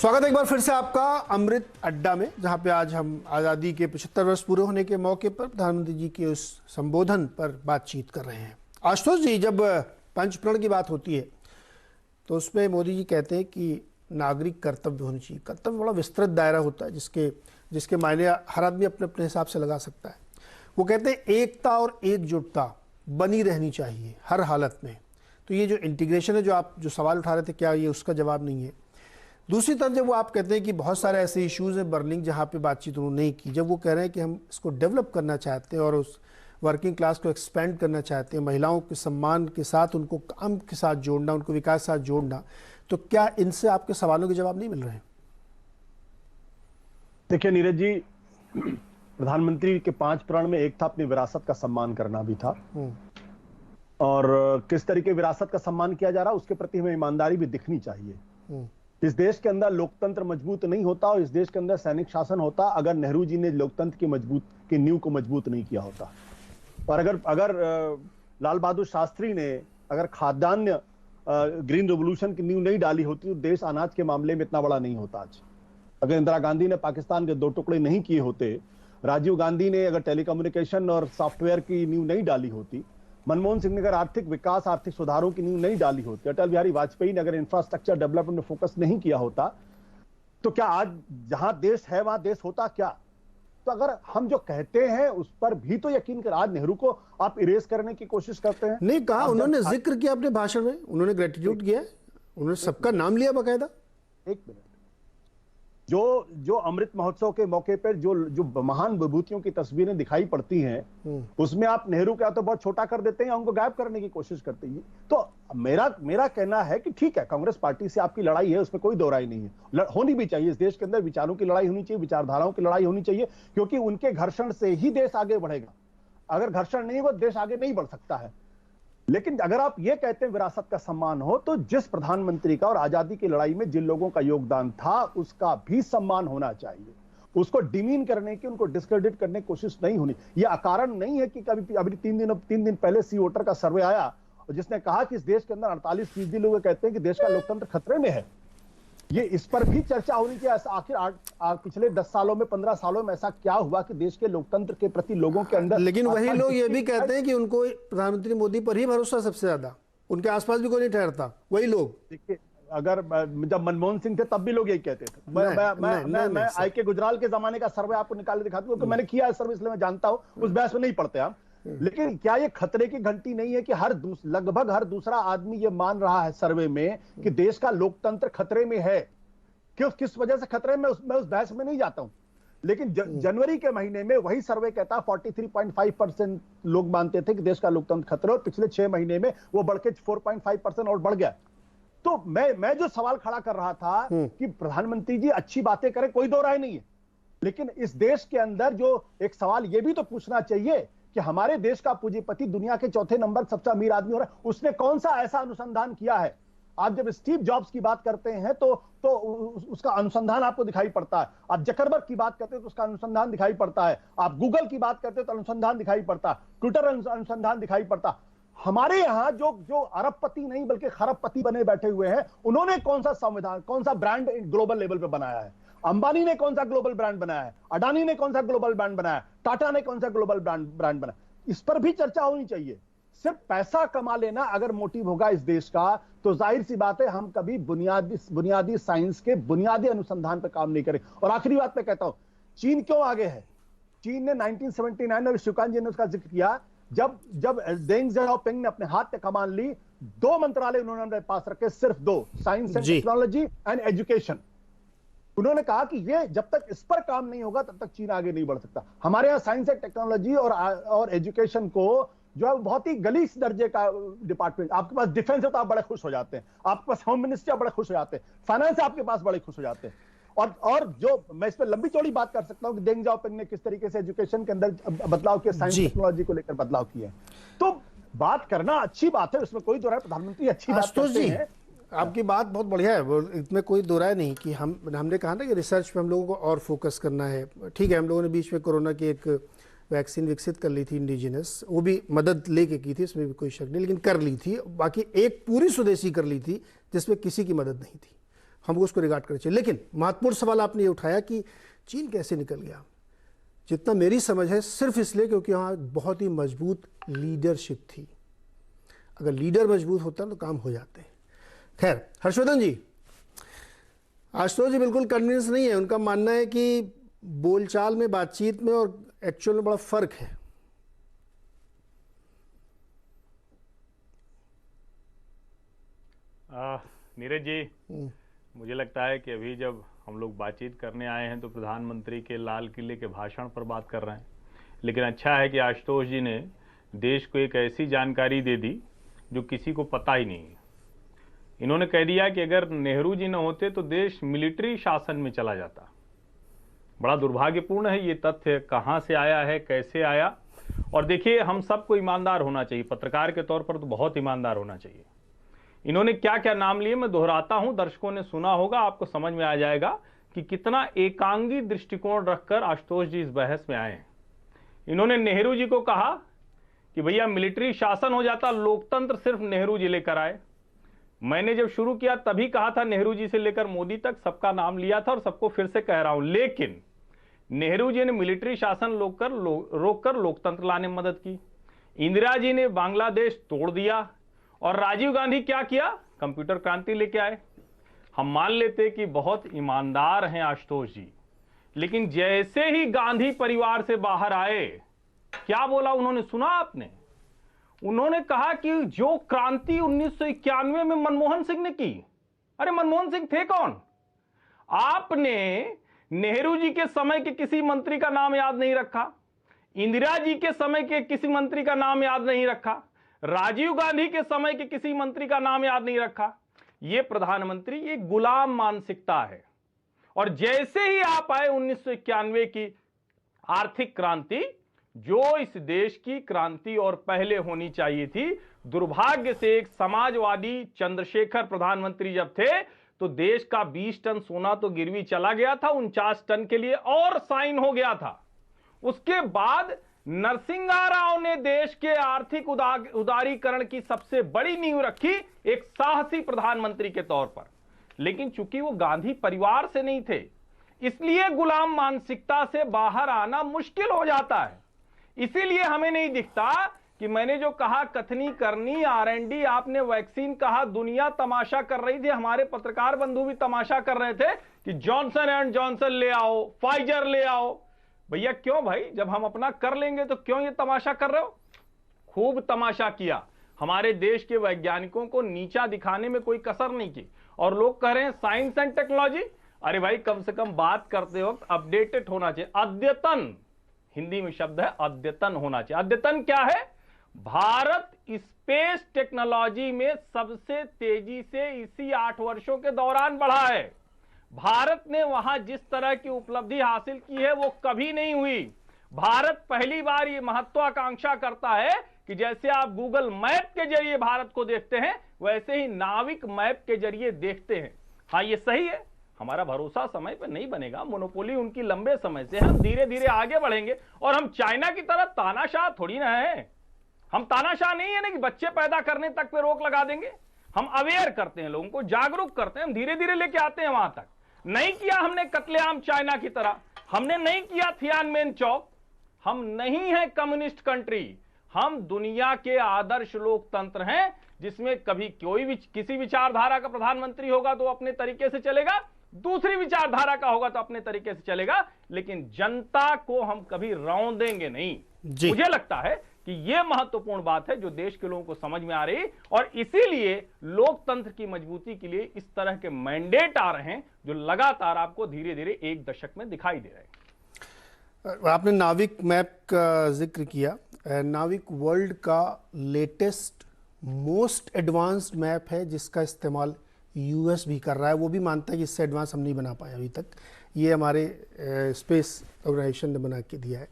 स्वागत है एक बार फिर से आपका अमृत अड्डा में, जहां पे आज हम आज़ादी के 75 वर्ष पूरे होने के मौके पर प्रधानमंत्री जी के उस संबोधन पर बातचीत कर रहे हैं। आशुतोष जी, जब पंचप्रण की बात होती है तो उसमें मोदी जी कहते हैं कि नागरिक कर्तव्य होनी चाहिए। कर्तव्य बड़ा विस्तृत दायरा होता है जिसके मायने हर आदमी अपने अपने हिसाब से लगा सकता है। वो कहते हैं एकता और एकजुटता बनी रहनी चाहिए हर हालत में। तो ये जो इंटीग्रेशन है, जो आप जो सवाल उठा रहे थे, क्या ये उसका जवाब नहीं है? दूसरी तरफ जब वो आप कहते हैं कि बहुत सारे ऐसे इश्यूज हैं बर्निंग जहाँ पे बातचीत उन्होंने नहीं की, जब वो कह रहे हैं कि हम इसको डेवलप करना चाहते हैं और उस वर्किंग क्लास को एक्सपेंड करना चाहते हैं, महिलाओं के सम्मान के साथ उनको काम के साथ जोड़ना, उनको विकास के साथ जोड़ना, तो क्या इनसे आपके सवालों के जवाब नहीं मिल रहे हैं? देखिए नीरज जी, प्रधानमंत्री के 5 प्रण में एक था अपनी विरासत का सम्मान करना भी था, और किस तरीके विरासत का सम्मान किया जा रहा है उसके प्रति हमें ईमानदारी भी दिखनी चाहिए। इस देश के अंदर लोकतंत्र मजबूत नहीं होता और इस देश के अंदर सैनिक शासन होता अगर नेहरू जी ने लोकतंत्र की नींव को मजबूत नहीं किया होता। और अगर लाल बहादुर शास्त्री ने अगर खाद्यान्न ग्रीन रेवोल्यूशन की नींव नहीं डाली होती तो देश अनाज के मामले में इतना बड़ा नहीं होता आज। अगर इंदिरा गांधी ने पाकिस्तान के 2 टुकड़े नहीं किए होते, राजीव गांधी ने अगर टेलीकम्युनिकेशन और सॉफ्टवेयर की नींव नहीं डाली होती, मनमोहन सिंह ने अगर आर्थिक विकास, आर्थिक सुधारों की नींव नहीं डाली होती, अटल बिहारी वाजपेयी ने अगर इंफ्रास्ट्रक्चर डेवलपमेंट में फोकस नहीं किया होता, तो क्या आज जहां देश है वहां देश होता क्या? तो अगर हम जो कहते हैं उस पर भी तो यकीन कर, आज नेहरू को आप इरेज करने की कोशिश करते हैं। नहीं कहा, उन्होंने जिक्र किया अपने भाषण में, उन्होंने ग्रेटिट्यूड किया, उन्होंने सबका नाम लिया बाकायदा। एक मिनट, जो अमृत महोत्सव के मौके पर जो महान विभूतियों की तस्वीरें दिखाई पड़ती हैं, उसमें आप नेहरू का तो बहुत छोटा कर देते हैं, उनको गायब करने की कोशिश करते हैं। तो मेरा कहना है कि ठीक है, कांग्रेस पार्टी से आपकी लड़ाई है, उसमें कोई दो राय नहीं है, होनी भी चाहिए। इस देश के अंदर विचारों की लड़ाई होनी चाहिए, विचारधाराओं की लड़ाई होनी चाहिए, क्योंकि उनके घर्षण से ही देश आगे बढ़ेगा। अगर घर्षण नहीं हो, देश आगे नहीं बढ़ सकता है। लेकिन अगर आप ये कहते हैं विरासत का सम्मान हो, तो जिस प्रधानमंत्री का और आजादी की लड़ाई में जिन लोगों का योगदान था उसका भी सम्मान होना चाहिए। उसको डिमीन करने की, उनको डिस्क्रेडिट करने की कोशिश नहीं होनी। यह अकारण नहीं है कि कभी अभी 3 दिन पहले सी वोटर का सर्वे आया जिसने कहा कि इस देश के अंदर 48% लोग कहते हैं कि देश का लोकतंत्र खतरे में है। ये इस पर भी चर्चा होनी चाहिए। आखिर पिछले 10 सालों में, 15 सालों में ऐसा क्या हुआ कि देश के लोकतंत्र के प्रति लोगों के अंदर। लेकिन वही लोग ये भी कहते हैं कि उनको प्रधानमंत्री मोदी पर ही भरोसा सबसे ज्यादा, उनके आसपास भी कोई नहीं ठहरता। वही लोग, देखिए, अगर जब मनमोहन सिंह थे तब भी लोग यही कहते थे। मैं आई के गुजराल के जमाने का सर्वे आपको निकाल दिखाता हूं, क्योंकि मैंने किया है सर्वे, इसलिए मैं जानता हूं। उस बहस में नहीं पड़ते आप। लेकिन क्या ये खतरे की घंटी नहीं है कि लगभग हर दूसरा आदमी ये मान रहा है सर्वे में कि देश का लोकतंत्र खतरे में है? किस वजह से खतरे में, मैं उस बहस में नहीं जाता हूं। लेकिन जनवरी के महीने में वही सर्वे कहता है 43.5% लोग मानते थे कि देश का लोकतंत्र खतरे, और पिछले 6 महीने में वो बढ़ के 4.5% और बढ़ गया। तो मैं जो सवाल खड़ा कर रहा था कि प्रधानमंत्री जी अच्छी बातें करें, कोई दो राय नहीं है, लेकिन इस देश के अंदर जो एक सवाल ये भी तो पूछना चाहिए कि हमारे देश का पूंजीपति दुनिया के 4थे नंबर सबसे अमीर आदमी हो रहा है, उसने कौन सा ऐसा अनुसंधान किया है? आप जब स्टीव जॉब्स की बात करते हैं तो उसका अनुसंधान आपको दिखाई पड़ता है। आप जकरबर्ग की बात करते हैं तो उसका अनुसंधान दिखाई पड़ता है। आप गूगल की बात करते हैं तो अनुसंधान दिखाई पड़ता है, ट्विटर अनुसंधान दिखाई पड़ता। हमारे यहां जो अरबपति नहीं बल्कि खरबपति बने बैठे हुए हैं, उन्होंने कौन सा संविधान, कौन सा ब्रांड ग्लोबल लेवल पे बनाया है? अंबानी ने कौन सा ग्लोबल ब्रांड बनाया है? अडानी ने कौन सा ग्लोबल ब्रांड बनाया है? टाटा ने कौन सा ग्लोबल ब्रांड बनाया? इस पर भी चर्चा होनी चाहिए। सिर्फ पैसा कमा लेना अगर मोटिव होगा इस देश का, तो जाहिर सी बात है हम कभी बुनियादी साइंस के बुनियादी अनुसंधान पर काम नहीं करें। और आखिरी बात मैं कहता हूं, चीन क्यों आगे है? चीन ने 1979 में, शिवकांत जी ने उसका जिक्र किया, जब डेंग ज़ियाओपिंग ने अपने हाथ पे कमान ली, 2 मंत्रालय उन्होंने अपने पास रखे, सिर्फ 2, science and technology and education. उन्होंने कहा कि ये जब तक इस पर काम नहीं होगा तब तक चीन आगे नहीं बढ़ सकता। हमारे यहाँ साइंस एंड टेक्नोलॉजी और एजुकेशन को जो है बहुत ही गलीस दर्जे का डिपार्टमेंट, आपके पास डिफेंस है तो आप बड़े खुश हो जाते हैं, आपके पास होम मिनिस्ट्री बड़े खुश हो जाते हैं, फाइनेंस आपके पास बड़े खुश हो जाते हैं। और जो मैं इस पर लंबी चौड़ी बात कर सकता हूं कि डेंग ज़ियाओपिंग ने किस तरीके से एजुकेशन के अंदर बदलाव किया, साइंस टेक्नोलॉजी को लेकर बदलाव किया। तो बात करना अच्छी बात है, उसमें कोई दो राय, प्रधानमंत्री अच्छी बात करते हैं। आपकी बात बहुत बढ़िया है, वो इसमें कोई दो राय नहीं कि हमने कहा ना कि रिसर्च पे हम लोगों को और फोकस करना है। ठीक है, हम लोगों ने बीच में कोरोना की एक वैक्सीन विकसित कर ली थी इंडिजिनस, वो भी मदद लेके की थी, इसमें भी कोई शक नहीं, लेकिन कर ली थी। बाकी एक पूरी स्वदेशी कर ली थी जिसमें किसी की मदद नहीं थी। हमको उसको रिगार्ड करना चाहिए। लेकिन महत्वपूर्ण सवाल आपने ये उठाया कि चीन कैसे निकल गया। जितना मेरी समझ है सिर्फ इसलिए क्योंकि वहाँ बहुत ही मजबूत लीडरशिप थी। अगर लीडर मजबूत होता तो काम हो जाते। खैर, हर्षवर्धन जी, आशुतोष जी बिल्कुल कन्विंस नहीं है। उनका मानना है कि बोलचाल में, बातचीत में और एक्चुअल में बड़ा फर्क है। नीरज जी, मुझे लगता है कि अभी जब हम लोग बातचीत करने आए हैं तो प्रधानमंत्री के लाल किले के भाषण पर बात कर रहे हैं, लेकिन अच्छा है कि आशुतोष जी ने देश को एक ऐसी जानकारी दे दी जो किसी को पता ही नहीं है। इन्होंने कह दिया कि अगर नेहरू जी न होते तो देश मिलिट्री शासन में चला जाता। बड़ा दुर्भाग्यपूर्ण है ये तथ्य, कहाँ से आया है, कैसे आया। और देखिए, हम सबको ईमानदार होना चाहिए, पत्रकार के तौर पर तो बहुत ईमानदार होना चाहिए। इन्होंने क्या क्या नाम लिए मैं दोहराता हूं, दर्शकों ने सुना होगा, आपको समझ में आ जाएगा कि कितना एकांगी दृष्टिकोण रखकर आशुतोष जी इस बहस में आए हैं। इन्होंने नेहरू जी को कहा कि भैया मिलिट्री शासन हो जाता, लोकतंत्र सिर्फ नेहरू जी लेकर आए। मैंने जब शुरू किया तभी कहा था, नेहरू जी से लेकर मोदी तक सबका नाम लिया था और सबको फिर से कह रहा हूं। लेकिन नेहरू जी ने मिलिट्री शासन रोककर लोकतंत्र लाने में मदद की। इंदिरा जी ने बांग्लादेश तोड़ दिया और राजीव गांधी क्या किया, कंप्यूटर क्रांति लेके आए। हम मान लेते कि बहुत ईमानदार हैं आशुतोष जी, लेकिन जैसे ही गांधी परिवार से बाहर आए, क्या बोला उन्होंने, सुना आपने? उन्होंने कहा कि जो क्रांति 1991 में मनमोहन सिंह ने की। अरे मनमोहन सिंह थे कौन? आपने नेहरू जी के समय के किसी मंत्री का नाम याद नहीं रखा, इंदिरा जी के समय के किसी मंत्री का नाम याद नहीं रखा, राजीव गांधी के समय के किसी मंत्री का नाम याद नहीं रखा। ये प्रधानमंत्री, ये गुलाम मानसिकता है। और जैसे ही आप आए 1991 की आर्थिक क्रांति, जो इस देश की क्रांति और पहले होनी चाहिए थी, दुर्भाग्य से एक समाजवादी चंद्रशेखर प्रधानमंत्री जब थे तो देश का 20 टन सोना तो गिरवी चला गया था, 49 टन के लिए और साइन हो गया था। उसके बाद नरसिंहा राव ने देश के आर्थिक उदारीकरण की सबसे बड़ी नींव रखी, एक साहसी प्रधानमंत्री के तौर पर। लेकिन चूंकि वो गांधी परिवार से नहीं थे, इसलिए गुलाम मानसिकता से बाहर आना मुश्किल हो जाता है। इसीलिए हमें नहीं दिखता कि मैंने जो कहा कथनी करनी, R&D, आपने वैक्सीन कहा, दुनिया तमाशा कर रही थी, हमारे पत्रकार बंधु भी तमाशा कर रहे थे कि जॉनसन एंड जॉनसन ले आओ, फाइजर ले आओ। भैया क्यों भाई, जब हम अपना कर लेंगे तो क्यों ये तमाशा कर रहे हो? खूब तमाशा किया, हमारे देश के वैज्ञानिकों को नीचा दिखाने में कोई कसर नहीं की। और लोग कह रहे हैं साइंस एंड टेक्नोलॉजी, अरे भाई कम से कम बात करते वक्त अपडेटेड होना चाहिए, अद्यतन, हिंदी में शब्द है अद्यतन होना चाहिए। अद्यतन क्या है? भारत स्पेस टेक्नोलॉजी में सबसे तेजी से इसी 8 वर्षों के दौरान बढ़ा है। भारत ने वहां जिस तरह की उपलब्धि हासिल की है वो कभी नहीं हुई। भारत पहली बार ये महत्वाकांक्षा करता है कि जैसे आप गूगल मैप के जरिए भारत को देखते हैं, वैसे ही नाविक मैप के जरिए देखते हैं। हाँ, ये सही है, हमारा भरोसा समय पर नहीं बनेगा, मोनोपोली उनकी लंबे समय से, हम धीरे धीरे आगे बढ़ेंगे। और हम चाइना की तरह तानाशाह थोड़ी ना है, हम तानाशाह नहीं है ना कि बच्चे पैदा करने तक पे रोक लगा देंगे। हम अवेयर करते हैं, लोगों को जागरूक करते हैं, हम धीरे धीरे लेके आते हैं वहां तक। नहीं किया हमने कत्लेआम चाइना की तरह, हमने नहीं किया थियानमेन चौक, हम नहीं है कम्युनिस्ट कंट्री, हम दुनिया के आदर्श लोकतंत्र हैं जिसमें कभी कोई भी किसी विचारधारा का प्रधानमंत्री होगा तो अपने तरीके से चलेगा, दूसरी विचारधारा का होगा तो अपने तरीके से चलेगा, लेकिन जनता को हम कभी रौंदेंगे नहीं। मुझे लगता है कि यह महत्वपूर्ण बात है जो देश के लोगों को समझ में आ रही, और इसीलिए लोकतंत्र की मजबूती के लिए इस तरह के मैंडेट आ रहे हैं जो लगातार आपको धीरे धीरे एक दशक में दिखाई दे रहे हैं। आपने नाविक मैप का जिक्र किया। नाविक वर्ल्ड का लेटेस्ट मोस्ट एडवांस्ड मैप है जिसका इस्तेमाल यूएस भी कर रहा है। वो भी मानता है कि इससे एडवांस हम नहीं बना पाए अभी तक, ये हमारे स्पेस ऑर्गेनाइजेशन ने बना के दिया है।